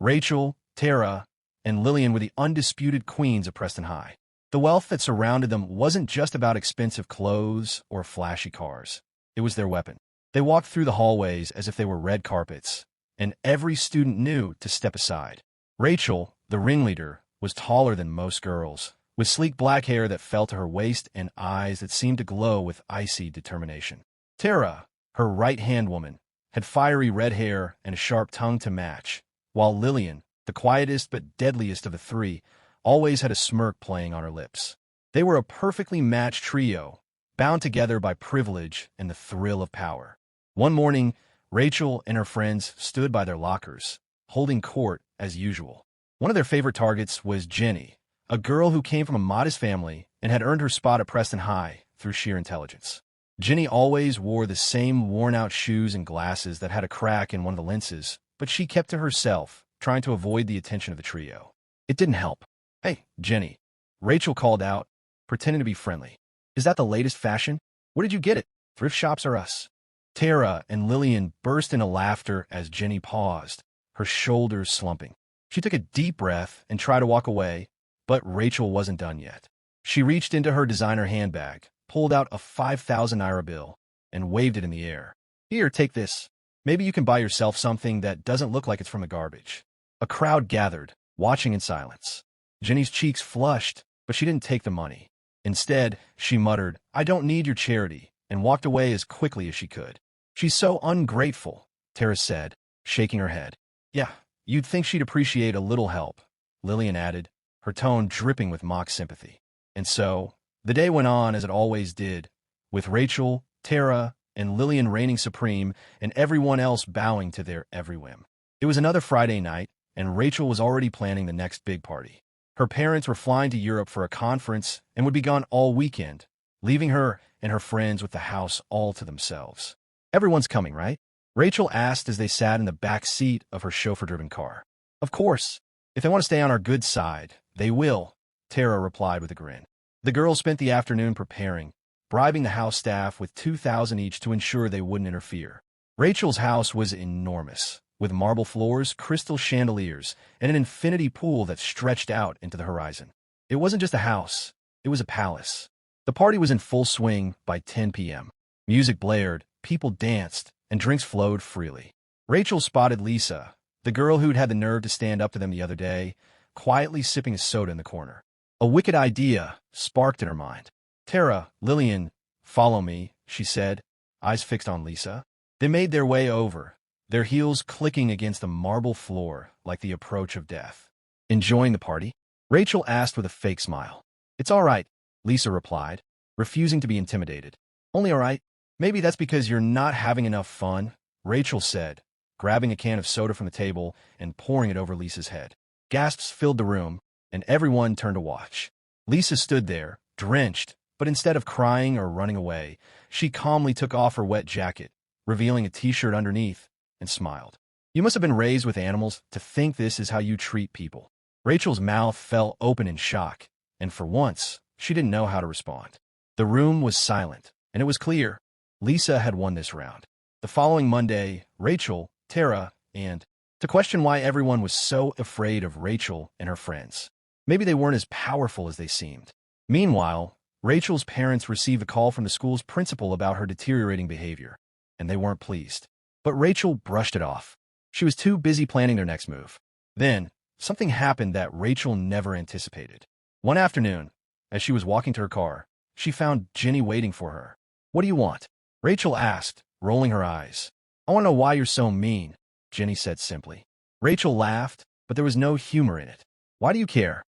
Rachel, Tara, and Lillian were the undisputed queens of Preston High. The wealth that surrounded them wasn't just about expensive clothes or flashy cars. It was their weapon. They walked through the hallways as if they were red carpets, and every student knew to step aside. Rachel, the ringleader, was taller than most girls, with sleek black hair that fell to her waist and eyes that seemed to glow with icy determination. Tara, her right-hand woman, had fiery red hair and a sharp tongue to match, while Lillian, the quietest but deadliest of the three, always had a smirk playing on her lips. They were a perfectly matched trio, bound together by privilege and the thrill of power. One morning, Rachel and her friends stood by their lockers, holding court as usual. One of their favorite targets was Jenny, a girl who came from a modest family and had earned her spot at Preston High through sheer intelligence. Jenny always wore the same worn-out shoes and glasses that had a crack in one of the lenses, but she kept to herself, trying to avoid the attention of the trio. It didn't help. "Hey, Jenny," Rachel called out, pretending to be friendly. "Is that the latest fashion? Where did you get it? Thrift shops or us?" Tara and Lillian burst into laughter as Jenny paused, her shoulders slumping. She took a deep breath and tried to walk away, but Rachel wasn't done yet. She reached into her designer handbag, pulled out a 5,000 naira bill, and waved it in the air. "Here, take this. Maybe you can buy yourself something that doesn't look like it's from the garbage." A crowd gathered, watching in silence. Jenny's cheeks flushed, but she didn't take the money. Instead, she muttered, "I don't need your charity," and walked away as quickly as she could. "She's so ungrateful," Tara said, shaking her head. "Yeah, you'd think she'd appreciate a little help," Lillian added, her tone dripping with mock sympathy. And so, the day went on as it always did, with Rachel, Tara, and Lillian reigning supreme and everyone else bowing to their every whim. It was another Friday night, and Rachel was already planning the next big party. Her parents were flying to Europe for a conference and would be gone all weekend, leaving her and her friends with the house all to themselves. "Everyone's coming, right?" Rachel asked as they sat in the back seat of her chauffeur-driven car. "Of course. If they want to stay on our good side, they will," Tara replied with a grin. The girls spent the afternoon preparing, bribing the house staff with 2,000 each to ensure they wouldn't interfere. Rachel's house was enormous, with marble floors, crystal chandeliers, and an infinity pool that stretched out into the horizon. It wasn't just a house, it was a palace. The party was in full swing by 10 p.m. Music blared, people danced, and drinks flowed freely. Rachel spotted Lisa, the girl who'd had the nerve to stand up to them the other day, quietly sipping a soda in the corner. A wicked idea sparked in her mind. "Tara, Lillian, follow me," she said, eyes fixed on Lisa. They made their way over, their heels clicking against the marble floor like the approach of death. "Enjoying the party?" Rachel asked with a fake smile. "It's all right," Lisa replied, refusing to be intimidated. "Only all right. Maybe that's because you're not having enough fun," Rachel said, grabbing a can of soda from the table and pouring it over Lisa's head. Gasps filled the room, and everyone turned to watch. Lisa stood there, drenched, but instead of crying or running away, she calmly took off her wet jacket, revealing a t-shirt underneath, and smiled. "You must have been raised with animals to think this is how you treat people." Rachel's mouth fell open in shock, and for once, she didn't know how to respond. The room was silent, and it was clear Lisa had won this round. The following Monday, Rachel, Tara, and to question why everyone was so afraid of Rachel and her friends. Maybe they weren't as powerful as they seemed. Meanwhile, Rachel's parents received a call from the school's principal about her deteriorating behavior, and they weren't pleased. But Rachel brushed it off. She was too busy planning their next move. Then, something happened that Rachel never anticipated. One afternoon, as she was walking to her car, she found Jenny waiting for her. "What do you want?" Rachel asked, rolling her eyes. "I want to know why you're so mean," Jenny said simply. Rachel laughed, but there was no humor in it. "Why do you care?"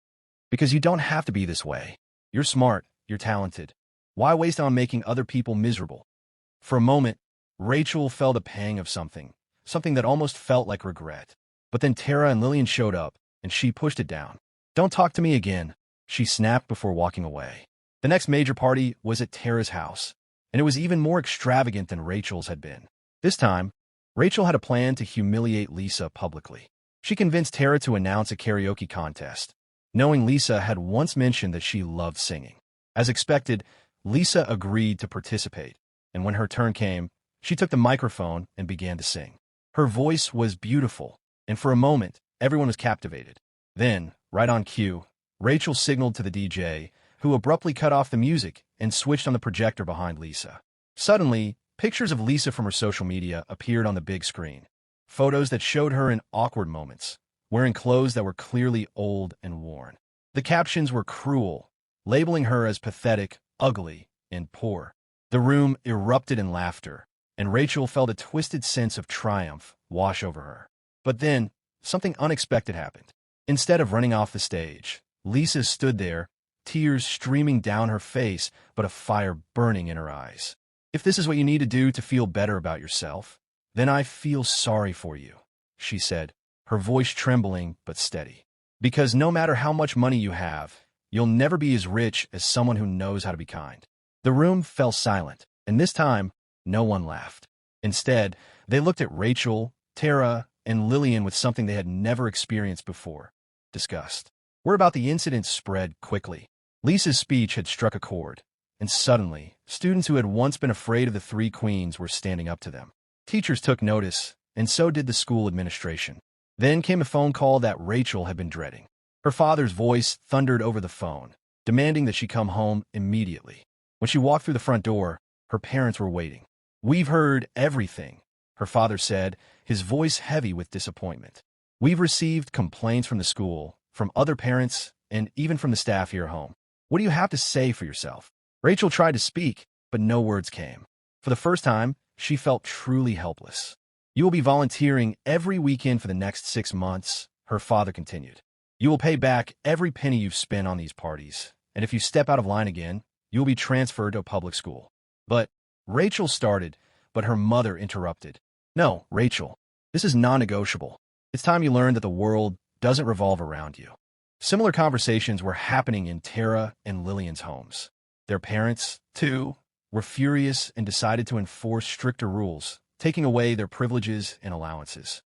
"Because you don't have to be this way. You're smart, you're talented. Why waste on making other people miserable?" For a moment, Rachel felt a pang of something that almost felt like regret. But then Tara and Lillian showed up, and she pushed it down. "Don't talk to me again," she snapped before walking away. The next major party was at Tara's house, and it was even more extravagant than Rachel's had been. This time, Rachel had a plan to humiliate Lisa publicly. She convinced Tara to announce a karaoke contest, knowing Lisa had once mentioned that she loved singing. As expected, Lisa agreed to participate, and when her turn came, she took the microphone and began to sing. Her voice was beautiful, and for a moment, Everyone was captivated. Then, right on cue, Rachel signaled to the DJ, who abruptly cut off the music and switched on the projector behind Lisa. Suddenly, pictures of Lisa from her social media appeared on the big screen. Photos that showed her in awkward moments, wearing clothes that were clearly old and worn. The captions were cruel, labeling her as pathetic, ugly, and poor. The room erupted in laughter, and Rachel felt a twisted sense of triumph wash over her. But then, something unexpected happened. Instead of running off the stage, Lisa stood there, tears streaming down her face, but a fire burning in her eyes. "If this is what you need to do to feel better about yourself, then I feel sorry for you," she said, her voice trembling but steady. "Because no matter how much money you have, you'll never be as rich as someone who knows how to be kind." The room fell silent, and this time, no one laughed. Instead, they looked at Rachel, Tara, and Lillian with something they had never experienced before: disgust. Word about the incident spread quickly. Lisa's speech had struck a chord, and suddenly, students who had once been afraid of the three queens were standing up to them. Teachers took notice, and so did the school administration. Then came a phone call that Rachel had been dreading. Her father's voice thundered over the phone, demanding that she come home immediately. When she walked through the front door, her parents were waiting. "We've heard everything," her father said, his voice heavy with disappointment. "We've received complaints from the school, from other parents, and even from the staff here at home. What do you have to say for yourself?" Rachel tried to speak, but no words came. For the first time, she felt truly helpless. "You will be volunteering every weekend for the next 6 months," her father continued. "You will pay back every penny you've spent on these parties, and if you step out of line again, you will be transferred to a public school." But Rachel started, but her mother interrupted. "No, Rachel, this is non-negotiable. It's time you learned that the world doesn't revolve around you." Similar conversations were happening in Tara and Lillian's homes. Their parents, too, were furious and decided to enforce stricter rules, taking away their privileges and allowances.